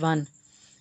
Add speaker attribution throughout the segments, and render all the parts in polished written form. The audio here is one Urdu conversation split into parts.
Speaker 1: 1।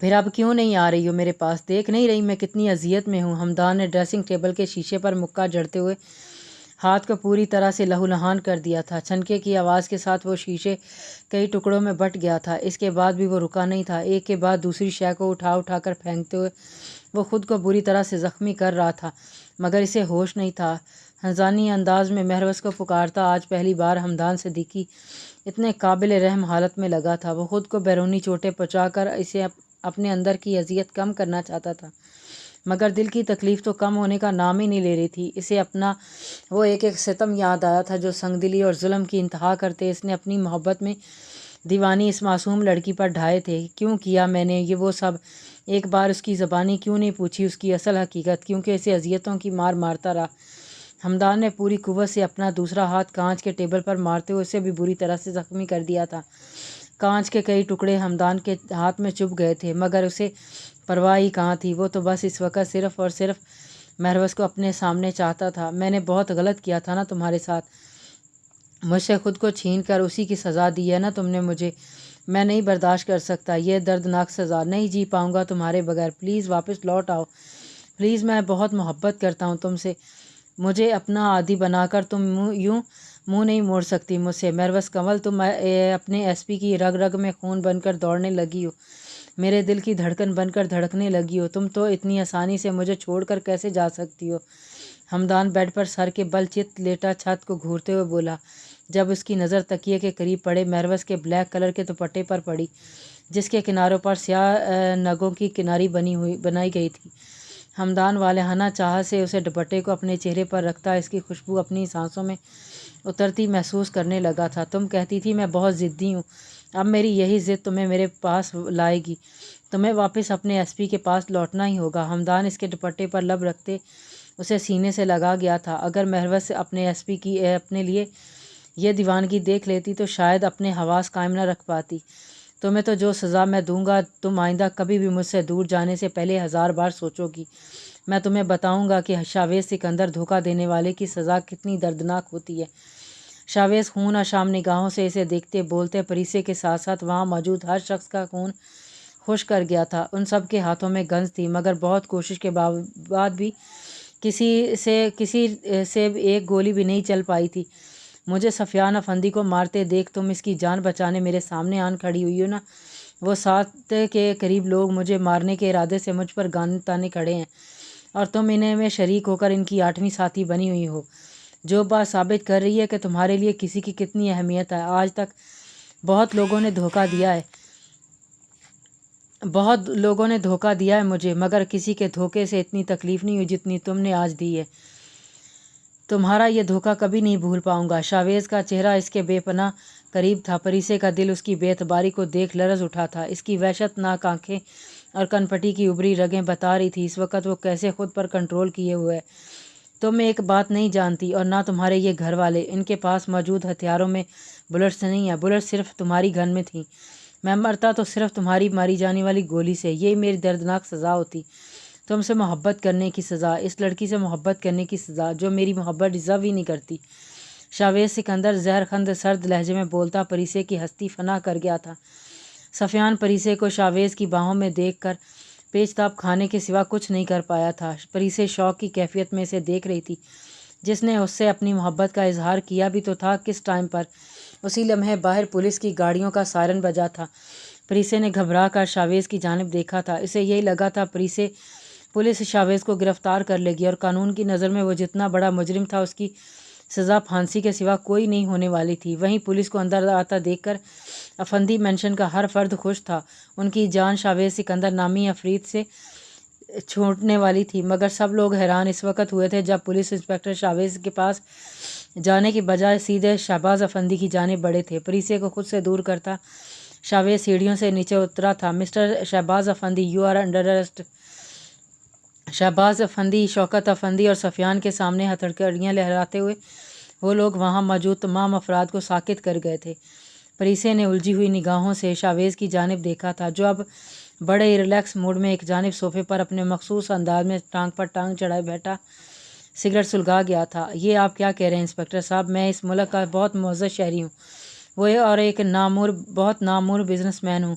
Speaker 1: پھر اب کیوں نہیں آ رہی ہو میرے پاس؟ دیکھ نہیں رہی میں کتنی اذیت میں ہوں؟ حمدان نے ڈریسنگ ٹیبل کے شیشے پر مکہ جڑتے ہوئے ہاتھ کو پوری طرح سے لہو لہان کر دیا تھا۔ چھنکے کی آواز کے ساتھ وہ شیشے کئی ٹکڑوں میں بٹ گیا تھا۔ اس کے بعد بھی وہ رکا نہیں تھا۔ ایک کے بعد دوسری شے کو اٹھا کر پھینکتے ہوئے وہ خود کو بری طرح سے زخمی کر رہا تھا، مگر اسے ہوش نہیں تھا۔ ہنزانی انداز میں مہروز کو پکارتا آج پہلی بار حمدان صدیقی اتنے قابل رحم حالت میں لگا تھا۔ وہ خود کو بیرونی چوٹیں پہنچا کر اسے اپنے اندر کی اذیت کم کرنا چاہتا تھا، مگر دل کی تکلیف تو کم ہونے کا نام ہی نہیں لے رہی تھی۔ اسے اپنا وہ ایک ستم یاد آیا تھا جو سنگ دلی اور ظلم کی انتہا کرتے اس نے اپنی محبت میں دیوانی اس معصوم لڑکی پر ڈھائے تھے۔ کیوں کیا میں نے یہ وہ سب؟ ایک بار اس کی زبانی کیوں نہیں پوچھی اس کی اصل حقیقت؟ کیونکہ اسے اذیتوں کی مار مارتا رہا۔ حمدان نے پوری قوت سے اپنا دوسرا ہاتھ کانچ کے ٹیبل پر مارتے ہوئے اسے بھی بری طرح سے زخمی کر دیا تھا۔ کانچ کے کئی ٹکڑے حمدان کے ہاتھ میں چبھ گئے تھے، مگر اسے پرواہ ہی کہاں تھی۔ وہ تو بس اس وقت صرف اور صرف مہروز کو اپنے سامنے چاہتا تھا۔ میں نے بہت غلط کیا تھا نا تمہارے ساتھ، مجھ سے خود کو چھین کر اسی کی سزا دی ہے نا تم نے مجھے۔ میں نہیں برداشت کر سکتا یہ دردناک سزا، نہیں جی پاؤں گا تمہارے بغیر۔ پلیز واپس لوٹ آؤ، پلیز، میں بہت محبت کرتا ہوں تم سے۔ مجھے اپنا عادی بنا کر تم یوں منہ نہیں موڑ سکتی مجھ سے۔ مہروز کنول، تم اپنے ایس پی کی رگ رگ میں خون بن کر دوڑنے لگی ہو، میرے دل کی دھڑکن بن کر دھڑکنے لگی ہو۔ تم تو اتنی آسانی سے مجھے چھوڑ کر کیسے جا سکتی ہو؟ حمدان بیڈ پر سر کے بل چت لیٹا چھت کو گھورتے ہوئے بولا۔ جب اس کی نظر تکیے کے قریب پڑے مہروز کے بلیک کلر کے دوپٹے پر پڑی، جس کے کناروں پر سیاہ نگوں کی کناری بنائی گئی تھی، حمدان والہانہ چاہت سے اسے دوپٹے کو اپنے چہرے پر رکھتا اس کی خوشبو اپنی سانسوں میں اترتی محسوس کرنے لگا تھا۔ تم کہتی تھی میں بہت ضدی ہوں، اب میری یہی ضد تمہیں میرے پاس لائے گی، تمہیں واپس اپنے ایس پی کے پاس لوٹنا ہی ہوگا۔ حمدان اس کے دوپٹے پر لب رکھتے اسے سینے سے لگا گیا تھا۔ اگر مہروز اپنے ایس پی کی اپنے لیے یہ دیوانگی دیکھ لیتی تو شاید اپنے حواس قائم نہ رکھ پاتی۔ تمہیں تو جو سزا میں دوں گا تم آئندہ کبھی بھی مجھ سے دور جانے سے پہلے 1000 بار سوچو گی۔ میں تمہیں بتاؤں گا کہ شاویز سکندر دھوکہ دینے والے کی سزا کتنی دردناک ہوتی ہے۔ شاویز خون آشام نگاہوں سے اسے دیکھتے بولتے پریسے کے ساتھ ساتھ وہاں موجود ہر شخص کا خون خشک کر گیا تھا۔ ان سب کے ہاتھوں میں گنز تھی، مگر بہت کوشش کے بعد بھی کسی سے ایک گولی بھی نہیں چل پائی تھی۔ مجھے سفیان افندی کو مارتے دیکھ تم اس کی جان بچانے میرے سامنے آن کھڑی ہوئی ہو نا۔ وہ 7 کے قریب لوگ مجھے مارنے کے ارادے سے مجھ پر گانے تانے کھڑے ہیں، اور تم انہیں میں شریک ہو کر ان کی 8ویں ساتھی بنی ہوئی ہو، جو بات ثابت کر رہی ہے کہ تمہارے لیے کسی کی کتنی اہمیت ہے۔ آج تک بہت لوگوں نے دھوکہ دیا ہے مجھے، مگر کسی کے دھوکے سے اتنی تکلیف نہیں ہوئی جتنی تم نے آج دی ہے۔ تمہارا یہ دھوکہ کبھی نہیں بھول پاؤں گا۔ شاویز کا چہرہ اس کے بے پناہ قریب تھا۔ پریسے کا دل اس کی بے اعتباری کو دیکھ لرز اٹھا تھا۔ اس کی وحشت ناک آنکھیں اور کنپٹی کی ابری رگیں بتا رہی تھی اس وقت وہ کیسے خود پر کنٹرول کیے ہوئے ہے۔ تم ایک بات نہیں جانتی، اور نہ تمہارے یہ گھر والے، ان کے پاس موجود ہتھیاروں میں بلٹس نہیں ہیں، بلٹس صرف تمہاری گن میں تھیں۔ میں مرتا تو صرف تمہاری ماری جانے والی گولی سے۔ یہ میری دردناک سزا ہوتی، تم سے محبت کرنے کی سزا، اس لڑکی سے محبت کرنے کی سزا جو میری محبت ڈیزرو ہی نہیں کرتی۔ شاویز سکندر زہرخند سرد لہجے میں بولتا پریسے کی ہستی فنا کر گیا تھا۔ سفیان پریسے کو شاویز کی باہوں میں دیکھ کر پیچ تاپ کھانے کے سوا کچھ نہیں کر پایا تھا۔ پریسے شوق کی کیفیت میں اسے دیکھ رہی تھی، جس نے اس سے اپنی محبت کا اظہار کیا بھی تو تھا کس ٹائم پر؟ اسی لمحے باہر پولیس کی گاڑیوں کا سائرن بجا تھا۔ پریسے نے گھبرا کر شاویز کی جانب دیکھا تھا۔ اسے یہی لگا تھا پولیس شاویز کو گرفتار کر لے گی، اور قانون کی نظر میں وہ جتنا بڑا مجرم تھا اس کی سزا پھانسی کے سوا کوئی نہیں ہونے والی تھی۔ وہیں پولیس کو اندر آتا دیکھ کر افندی مینشن کا ہر فرد خوش تھا۔ ان کی جان شاویز سکندر نامی عفریت سے چھوٹنے والی تھی، مگر سب لوگ حیران اس وقت ہوئے تھے جب پولیس انسپکٹر شاویز کے پاس جانے کی بجائے سیدھے شہباز افندی کی جانب بڑھے تھے۔ پریسے کو خود سے دور کرتا شاویز سیڑھیوں سے نیچے اترا تھا۔ Mister Shahbaz Afandi, you are under arrest. Shahbaz Afandi, Shaukat Afandi اور سفیان کے سامنے ہتھکڑیاں لہراتے ہوئے وہ لوگ وہاں موجود تمام افراد کو ساکت کر گئے تھے۔ پریسے نے الجھی ہوئی نگاہوں سے شاویز کی جانب دیکھا تھا، جو اب بڑے ہی ریلیکس موڈ میں ایک جانب صوفے پر اپنے مخصوص انداز میں ٹانگ پر ٹانگ چڑھائے بیٹھا سگریٹ سلگا گیا تھا۔ یہ آپ کیا کہہ رہے ہیں انسپکٹر صاحب؟ میں اس ملک کا بہت معزز شہری ہوں، وہ اور ایک بہت نامور بزنس مین ہوں۔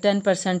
Speaker 1: 10%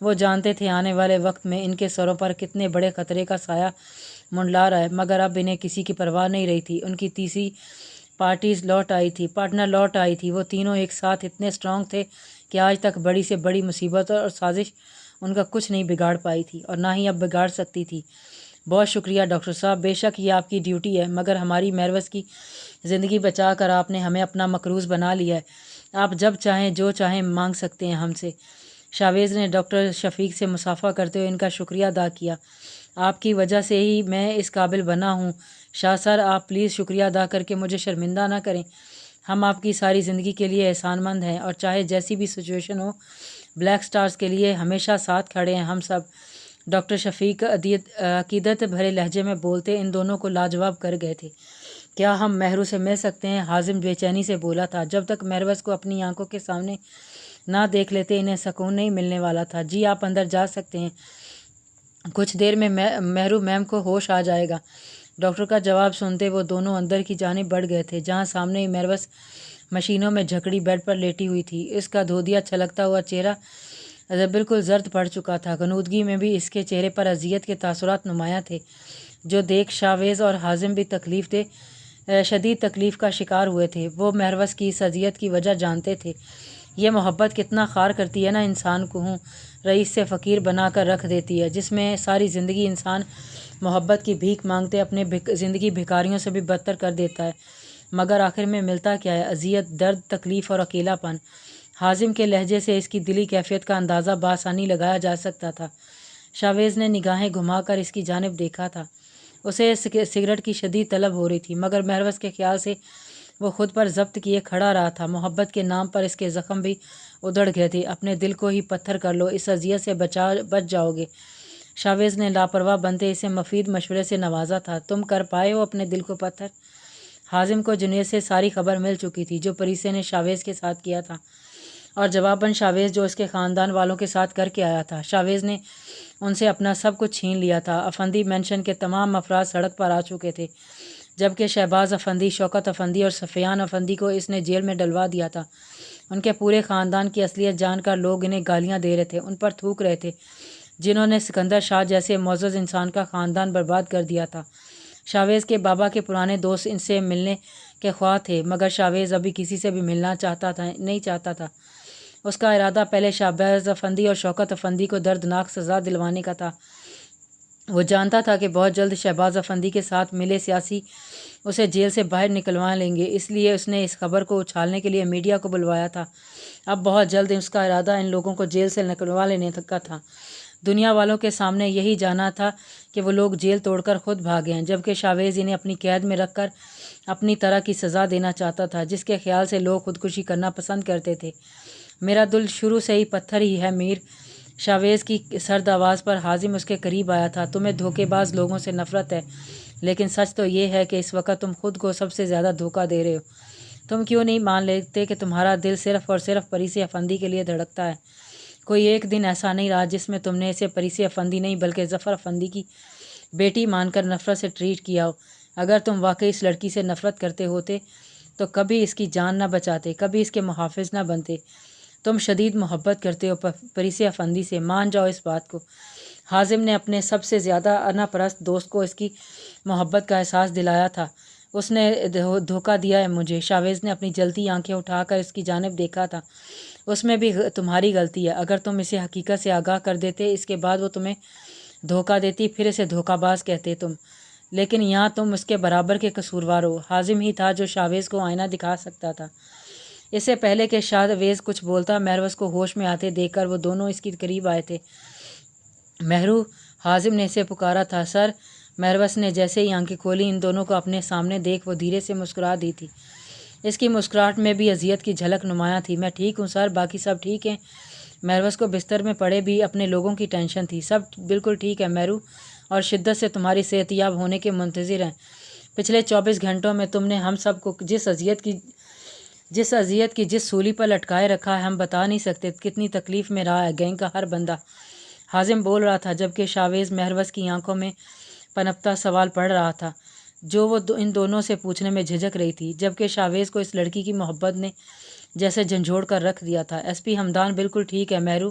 Speaker 1: وہ جانتے تھے آنے والے وقت میں ان کے سروں پر کتنے بڑے خطرے کا سایہ منڈلا رہا ہے، مگر اب انہیں کسی کی پرواہ نہیں رہی تھی۔ ان کی تیسری پارٹنر لوٹ آئی تھی۔ وہ تینوں ایک ساتھ اتنے اسٹرانگ تھے کہ آج تک بڑی سے بڑی مصیبت اور سازش ان کا کچھ نہیں بگاڑ پائی تھی، اور نہ ہی اب بگاڑ سکتی تھی۔ بہت شکریہ ڈاکٹر صاحب، بے شک یہ آپ کی ڈیوٹی ہے، مگر ہماری مہروز کی زندگی بچا کر آپ نے ہمیں اپنا مقروض بنا لیا ہے۔ آپ جب چاہیں جو چاہیں مانگ سکتے ہیں ہم سے۔ شاویز نے ڈاکٹر شفیق سے مصافحہ کرتے ہوئے ان کا شکریہ ادا کیا۔ آپ کی وجہ سے ہی میں اس قابل بنا ہوں شاہ سر، آپ پلیز شکریہ ادا کر کے مجھے شرمندہ نہ کریں۔ ہم آپ کی ساری زندگی کے لیے احسان مند ہیں، اور چاہے جیسی بھی سچویشن ہو، بلیک سٹارز کے لیے ہمیشہ ساتھ کھڑے ہیں ہم سب۔ ڈاکٹر شفیق عقیدت بھرے لہجے میں بولتے ان دونوں کو لاجواب کر گئے تھے۔ کیا ہم مہرو سے مل سکتے ہیں؟ حازم بے چینی سے بولا تھا۔ جب تک مہروز کو اپنی آنکھوں کے سامنے نہ دیکھ لیتے انہیں سکون نہیں ملنے والا تھا۔ جی آپ اندر جا سکتے ہیں، کچھ دیر میں مہرو میم کو ہوش آ جائے گا۔ ڈاکٹر کا جواب سنتے وہ دونوں اندر کی جانب بڑھ گئے تھے، جہاں سامنے ہی مہروز مشینوں میں جھکڑی بیڈ پر لیٹی ہوئی تھی۔ اس کا دھودیا چھلکتا ہوا چہرہ بالکل زرد پڑ چکا تھا، غنودگی میں بھی اس کے چہرے پر اذیت کے تاثرات نمایاں تھے، جو دیکھ شاویز اور حازم بھی شدید تکلیف کا شکار ہوئے تھے۔ وہ مہروز کی اس اذیت کی وجہ جانتے تھے۔ یہ محبت کتنا خار کرتی ہے نا انسان کو، رئیس سے فقیر بنا کر رکھ دیتی ہے، جس میں ساری زندگی انسان محبت کی بھیک مانگتے اپنے زندگی بھکاریوں سے بھی بدتر کر دیتا ہے، مگر آخر میں ملتا کیا ہے؟ اذیت، درد، تکلیف اور اکیلا پن۔ حازم کے لہجے سے اس کی دلی کیفیت کا اندازہ بآسانی لگایا جا سکتا تھا۔ شاویز نے نگاہیں گھما کر اس کی جانب دیکھا تھا۔ اسے سگریٹ کی شدید طلب ہو رہی تھی، مگر مہروز کے خیال سے وہ خود پر ضبط کیے کھڑا رہا تھا۔ محبت کے نام پر اس کے زخم بھی ادھڑ گئے تھے۔ اپنے دل کو ہی پتھر کر لو، اس اذیت سے بچ جاؤ گے۔ شاویز نے لاپرواہ بنتے اسے مفید مشورے سے نوازا تھا۔ تم کر پائے ہو اپنے دل کو پتھر؟ حازم کو جنید سے ساری خبر مل چکی تھی جو پریسے نے شاویز کے ساتھ کیا تھا، اور جواباً شاویز جو اس کے خاندان والوں کے ساتھ کر کے آیا تھا۔ شاویز نے ان سے اپنا سب کچھ چھین لیا تھا۔ افندی مینشن کے تمام افراد سڑک پر آ چکے تھے، جبکہ شہباز افندی، شوکت افندی اور سفیان افندی کو اس نے جیل میں ڈلوا دیا تھا۔ ان کے پورے خاندان کی اصلیت جان کر لوگ انہیں گالیاں دے رہے تھے، ان پر تھوک رہے تھے، جنہوں نے سکندر شاہ جیسے معزز انسان کا خاندان برباد کر دیا تھا۔ شاویز کے بابا کے پرانے دوست ان سے ملنے کے خواہاں تھے، مگر شاویز ابھی کسی سے بھی ملنا نہیں چاہتا تھا۔ اس کا ارادہ پہلے شہباز افندی اور شوکت افندی کو دردناک سزا دلوانے کا تھا۔ وہ جانتا تھا کہ بہت جلد شہباز افندی کے ساتھ ملے سیاسی اسے جیل سے باہر نکلوا لیں گے، اس لیے اس نے اس خبر کو اچھالنے کے لیے میڈیا کو بلوایا تھا۔ اب بہت جلد اس کا ارادہ ان لوگوں کو جیل سے نکلوا لینے کا تھا۔ دنیا والوں کے سامنے یہی جانا تھا کہ وہ لوگ جیل توڑ کر خود بھاگے ہیں، جبکہ شاویز انہیں اپنی قید میں رکھ کر اپنی طرح کی سزا دینا چاہتا تھا، جس کے خیال سے لوگ خودکشی کرنا پسند کرتے تھے۔ میرا دل شروع سے ہی پتھر ہی ہے میر، شاویز کی سرد آواز پر حازم اس کے قریب آیا تھا۔ تمہیں دھوکے باز لوگوں سے نفرت ہے، لیکن سچ تو یہ ہے کہ اس وقت تم خود کو سب سے زیادہ دھوکہ دے رہے ہو۔ تم کیوں نہیں مان لیتے کہ تمہارا دل صرف اور صرف پریسے افندی کے لیے دھڑکتا ہے؟ کوئی ایک دن ایسا نہیں رہا جس میں تم نے اسے پریسے افندی نہیں بلکہ ظفر افندی کی بیٹی مان کر نفرت سے ٹریٹ کیا ہو۔ اگر تم واقعی اس لڑکی سے نفرت کرتے ہوتے تو کبھی اس کی جان نہ بچاتے، کبھی اس کے محافظ نہ بنتے۔ تم شدید محبت کرتے ہو پریسے افندی سے، مان جاؤ اس بات کو۔ حازم نے اپنے سب سے زیادہ انا پرست دوست کو اس کی محبت کا احساس دلایا تھا۔ اس نے دھوکہ دیا ہے مجھے۔ شاویز نے اپنی جلتی آنکھیں اٹھا کر اس کی جانب دیکھا تھا۔ اس میں بھی تمہاری غلطی ہے۔ اگر تم اسے حقیقت سے آگاہ کر دیتے، اس کے بعد وہ تمہیں دھوکہ دیتی، پھر اسے دھوکہ باز کہتے تم، لیکن یہاں تم اس کے برابر کے قصوروار ہو۔ حازم ہی تھا جو شاویز کو آئینہ دکھا سکتا تھا۔ اس سے پہلے کہ شاویز کچھ بولتا، مہروز کو ہوش میں آتے دیکھ کر وہ دونوں اس کے قریب آئے تھے۔ مہرو، حازم نے اسے پکارا تھا۔ سر، مہروز نے جیسے ہی آنکھیں کھولی، ان دونوں کو اپنے سامنے دیکھ وہ دھیرے سے مسکرا دی تھی۔ اس کی مسکراہٹ میں بھی اذیت کی جھلک نمایاں تھی۔ میں ٹھیک ہوں سر، باقی سب ٹھیک ہیں؟ مہروز کو بستر میں پڑے بھی اپنے لوگوں کی ٹینشن تھی۔ سب بالکل ٹھیک ہے مہرو، اور شدت سے تمہاری صحت یاب ہونے کے منتظر ہیں۔ پچھلے 24 گھنٹوں میں تم نے ہم سب کو جس اذیت کی جس سولی پر لٹکائے رکھا ہے، ہم بتا نہیں سکتے کتنی تکلیف میں رہا ہے گینگ کا ہر بندہ۔ حازم بول رہا تھا، جبکہ شاویز مہروز کی آنکھوں میں پنپتا سوال پڑھ رہا تھا جو وہ ان دونوں سے پوچھنے میں جھجک رہی تھی، جبکہ شاویز کو اس لڑکی کی محبت نے جیسے جھنجھوڑ کر رکھ دیا تھا۔ ایس پی ہمدان بالکل ٹھیک ہے مہرو،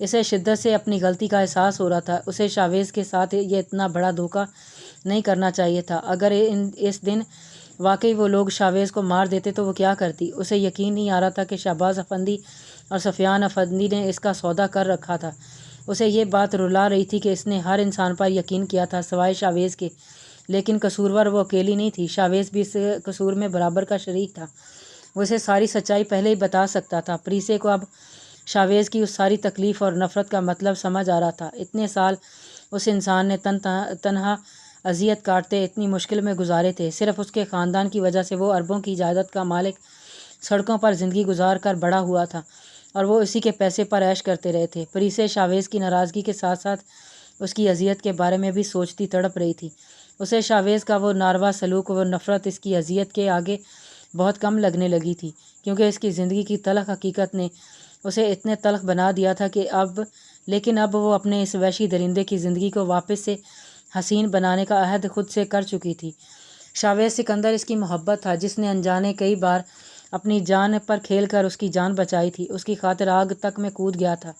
Speaker 1: اسے شدت سے اپنی غلطی کا احساس ہو رہا تھا۔ اسے شاویز کے ساتھ یہ اتنا بڑا دھوکہ نہیں کرنا چاہیے تھا۔ اگر اس دن واقعی وہ لوگ شاویز کو مار دیتے تو وہ کیا کرتی؟ اسے یقین نہیں آ رہا تھا کہ شہباز افندی اور سفیان افندی نے اس کا سودا کر رکھا تھا۔ اسے یہ بات رلا رہی تھی کہ اس نے ہر انسان پر یقین کیا تھا سوائے شاویز کے، لیکن قصوروار وہ اکیلی نہیں تھی، شاویز بھی اس قصور میں برابر کا شریک تھا۔ وہ اسے ساری سچائی پہلے ہی بتا سکتا تھا۔ پریسے کو اب شاویز کی اس ساری تکلیف اور نفرت کا مطلب سمجھ آ رہا تھا۔ اتنے سال اس انسان نے تنہا اذیت کاٹتے اتنی مشکل میں گزارے تھے، صرف اس کے خاندان کی وجہ سے وہ اربوں کی جائیداد کا مالک سڑکوں پر زندگی گزار کر بڑا ہوا تھا اور وہ اسی کے پیسے پر عیش کرتے رہے تھے۔ پریسے شاویز کی ناراضگی کے ساتھ ساتھ اس کی اذیت کے بارے میں بھی سوچتی تڑپ رہی تھی۔ اسے شاویز کا وہ ناروا سلوک، وہ نفرت اس کی اذیت کے آگے بہت کم لگنے لگی تھی، کیونکہ اس کی زندگی کی تلخ حقیقت نے اسے اتنے تلخ بنا دیا تھا کہ لیکن اب وہ اپنے اس وحشی درندے کی زندگی کو واپس سے حسین بنانے کا عہد خود سے کر چکی تھی۔ شاویز سکندر اس کی محبت تھا، جس نے انجانے کئی بار اپنی جان پر کھیل کر اس کی جان بچائی تھی، اس کی خاطر آگ تک میں کود گیا تھا۔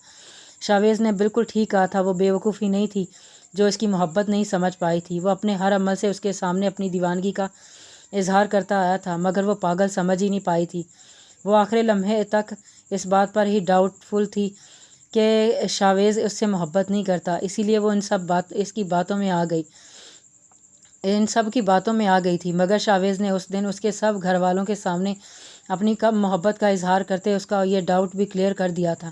Speaker 1: شاویز نے بالکل ٹھیک کہا تھا، وہ بے وقوفی نہیں تھی جو اس کی محبت نہیں سمجھ پائی تھی۔ وہ اپنے ہر عمل سے اس کے سامنے اپنی دیوانگی کا اظہار کرتا آیا تھا، مگر وہ پاگل سمجھ ہی نہیں پائی تھی۔ وہ آخری لمحے تک اس بات پر ہی ڈاؤٹ فل تھی کہ شاویز اس سے محبت نہیں کرتا، اسی لیے وہ ان سب کی باتوں میں آ گئی تھی، مگر شاویز نے اس دن اس کے سب گھر والوں کے سامنے اپنی کم محبت کا اظہار کرتے اس کا یہ ڈاؤٹ بھی کلیئر کر دیا تھا۔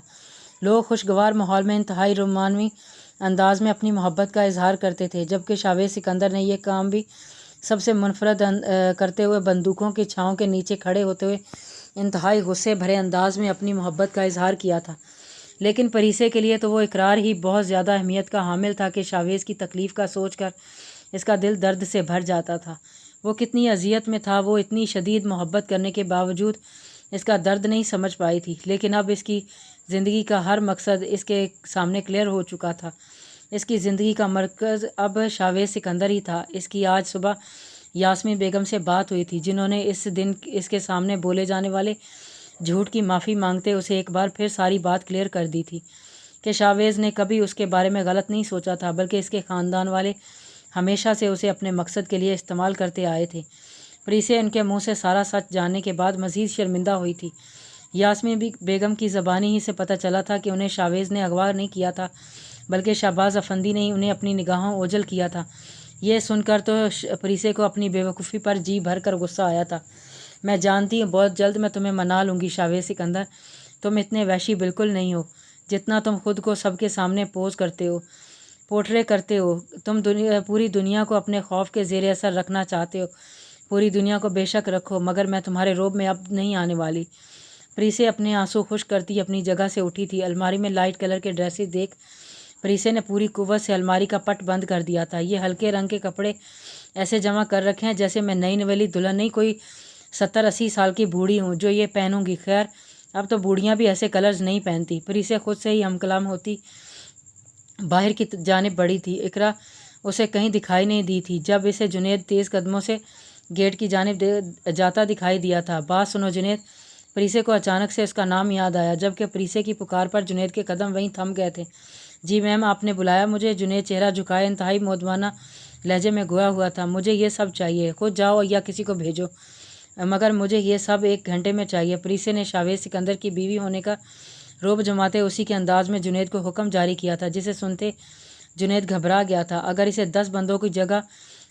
Speaker 1: لوگ خوشگوار ماحول میں انتہائی رومانوی انداز میں اپنی محبت کا اظہار کرتے تھے، جبکہ شاویز سکندر نے یہ کام بھی سب سے منفرد کرتے ہوئے بندوقوں کی چھاؤں کے نیچے کھڑے ہوتے ہوئے انتہائی غصے بھرے انداز میں اپنی محبت کا اظہار کیا تھا۔ لیکن پریسے کے لیے تو وہ اقرار ہی بہت زیادہ اہمیت کا حامل تھا کہ شاویز کی تکلیف کا سوچ کر اس کا دل درد سے بھر جاتا تھا۔ وہ کتنی اذیت میں تھا، وہ اتنی شدید محبت کرنے کے باوجود اس کا درد نہیں سمجھ پائی تھی، لیکن اب اس کی زندگی کا ہر مقصد اس کے سامنے کلیئر ہو چکا تھا۔ اس کی زندگی کا مرکز اب شاویز سکندر ہی تھا۔ اس کی آج صبح یاسمین بیگم سے بات ہوئی تھی، جنہوں نے اس دن اس کے سامنے بولے جانے والے جھوٹ کی معافی مانگتے اسے ایک بار پھر ساری بات کلیئر کر دی تھی کہ شاویز نے کبھی اس کے بارے میں غلط نہیں سوچا تھا، بلکہ اس کے خاندان والے ہمیشہ سے اسے اپنے مقصد کے لیے استعمال کرتے آئے تھے۔ پریسے ان کے منہ سے سارا سچ جاننے کے بعد مزید شرمندہ ہوئی تھی۔ یاسمین بیگم کی زبانی ہی سے پتہ چلا تھا کہ انہیں شاویز نے اغوا نہیں کیا تھا، بلکہ شہباز افندی نے ہی انہیں اپنی نگاہوں اوجھل کیا تھا۔ یہ سن کر تو پریسے کو اپنی بے وقوفی پر جی بھر کر غصہ آیا تھا۔ میں جانتی ہوں بہت جلد میں تمہیں منا لوں گی شاویز سکندر، تم اتنے وحشی بالکل نہیں ہو جتنا تم خود کو سب کے سامنے پورٹرے کرتے ہو۔ تم پوری دنیا کو اپنے خوف کے زیر اثر رکھنا چاہتے ہو، پوری دنیا کو بے شک رکھو، مگر میں تمہارے روب میں اب نہیں آنے والی۔ پریسے اپنے آنسو خشک کرتی اپنی جگہ سے اٹھی تھی۔ الماری میں لائٹ کلر کے ڈریسز دیکھ پریسے نے پوری قوت سے الماری کا پٹ بند کر دیا تھا۔ یہ ہلکے رنگ کے کپڑے ایسے جمع کر رکھے ہیں جیسے میں نئی نویلی دلہن نہیں، کوئی 70-80 سال کی بوڑھی ہوں جو یہ پہنوں گی۔ خیر اب تو بوڑھیاں بھی ایسے کلرز نہیں پہنتی۔ پریسے خود سے ہی ہم کلام ہوتی باہر کی جانب بڑھی تھی۔ اقرا اسے کہیں دکھائی نہیں دی تھی جب اسے جنید تیز قدموں سے گیٹ کی جانب جاتا دکھائی دیا تھا۔ بات سنو جنید۔ پریسے کو اچانک سے اس کا نام یاد آیا، جبکہ پریسے کی پکار پر جنید کے قدم وہیں تھم گئے تھے۔ جی میم، آپ نے بلایا مجھے؟ جنید چہرہ جھکائے انتہائی مودبانہ لہجے میں گویا ہوا تھا۔ مجھے یہ سب چاہیے، خود جاؤ یا کسی کو بھیجو، مگر مجھے یہ سب 1 گھنٹے میں چاہیے۔ پریسے نے شاویز سکندر کی بیوی ہونے کا رعب جماتے اسی کے انداز میں جنید کو حکم جاری کیا تھا، جسے سنتے جنید گھبرا گیا تھا۔ اگر اسے 10 بندوں کی جگہ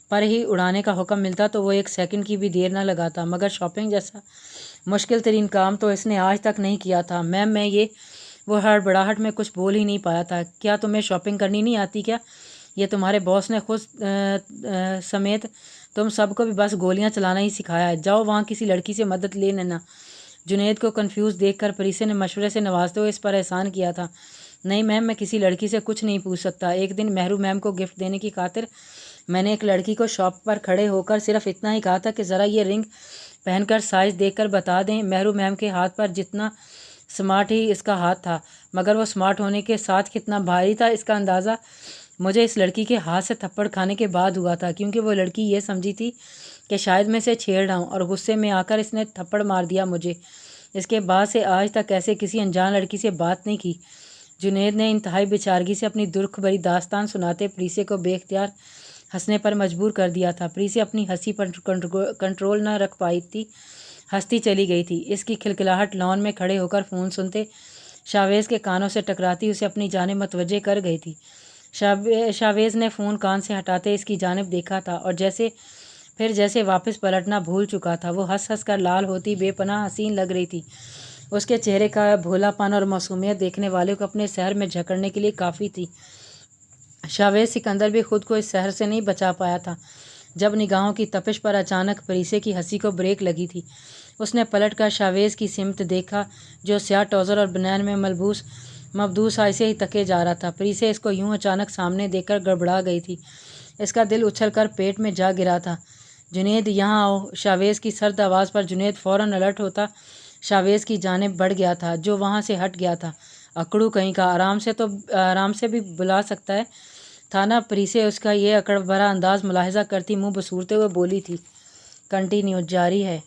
Speaker 1: پر ہی اڑانے کا حکم ملتا تو وہ 1 سیکنڈ کی بھی دیر نہ لگاتا، مگر شاپنگ جیسا مشکل ترین کام تو اس نے آج تک نہیں کیا تھا۔ میم وہ ہڑبڑاہٹ میں کچھ بول ہی نہیں پایا تھا۔ کیا تمہیں شاپنگ کرنی نہیں آتی کیا؟ یہ تمہارے باس نے خود سمیت تم سب کو بھی بس گولیاں چلانا ہی سکھایا ہے۔ جاؤ وہاں کسی لڑکی سے مدد لے لینا۔ جنید کو کنفیوز دیکھ کر پریسے نے مشورے سے نوازتے ہوئے اس پر احسان کیا تھا۔ نہیں میم، میں کسی لڑکی سے کچھ نہیں پوچھ سکتا۔ ایک دن مہرو میم کو گفٹ دینے کی خاطر میں نے ایک لڑکی کو شاپ پر کھڑے ہو کر صرف اتنا ہی کہا تھا کہ ذرا یہ رنگ پہن کر سائز دیکھ کر بتا دیں۔ مہرو میم کے ہاتھ پر جتنا سمارٹ ہی اس کا ہاتھ تھا، مگر وہ سمارٹ ہونے کے ساتھ کتنا بھاری تھا اس کا اندازہ مجھے اس لڑکی کے ہاتھ سے تھپڑ کھانے کے بعد ہوا تھا، کیونکہ وہ لڑکی یہ سمجھی تھی کہ شاید میں اسے چھیڑ رہا ہوں، اور غصے میں آ کر اس نے تھپڑ مار دیا مجھے۔ اس کے بعد سے آج تک ایسے کسی انجان لڑکی سے بات نہیں کی۔ جنید نے انتہائی بیچارگی سے اپنی درخ بھری داستان سناتے پریسے کو بے اختیار ہنسنے پر مجبور کر دیا تھا۔ پریسے اپنی ہنسی پر کنٹرول نہ رکھ پائی تھی، ہنستی چلی گئی تھی۔ اس کی کھلکھلاہٹ لان میں کھڑے ہو کر فون سنتے شاویز کے کانوں سے ٹکراتی اسے اپنی جانب متوجہ کر گئی تھی۔ شاویز نے فون کان سے ہٹاتے اس کی جانب دیکھا تھا اور جیسے واپس پلٹنا بھول چکا تھا۔ وہ ہنس ہنس کر لال ہوتی بے پناہ حسین لگ رہی تھی۔ اس کے چہرے کا بھولا پن اور معصومیت دیکھنے والے کو اپنے سحر میں جھکڑنے کے لیے کافی تھی۔ شاویز سکندر بھی خود کو اس سحر سے نہیں بچا پایا تھا جب نگاہوں کی تپش پر اچانک پریسے کی ہنسی کو بریک لگی تھی۔ اس نے پلٹ کر شاویز کی سمت دیکھا جو سیاہ ٹراؤزر اور بنین میں مبدوس ایسے ہی تکے جا رہا تھا۔ پریسے اس کو یوں اچانک سامنے دیکھ کر گڑبڑا گئی تھی۔ اس کا دل اچھل کر پیٹ میں جا گرا تھا۔ جنید یہاں آؤ، شاویز کی سرد آواز پر جنید فوراً الرٹ ہوتا شاویز کی جانب بڑھ گیا تھا جو وہاں سے ہٹ گیا تھا۔ اکڑو کہیں کا، آرام سے بھی بلا سکتا ہے تھا نا۔ پریسے اس کا یہ اکڑ بھرا انداز ملاحظہ کرتی منہ بسورتے ہوئے بولی تھی۔ کنٹینیو، جاری ہے۔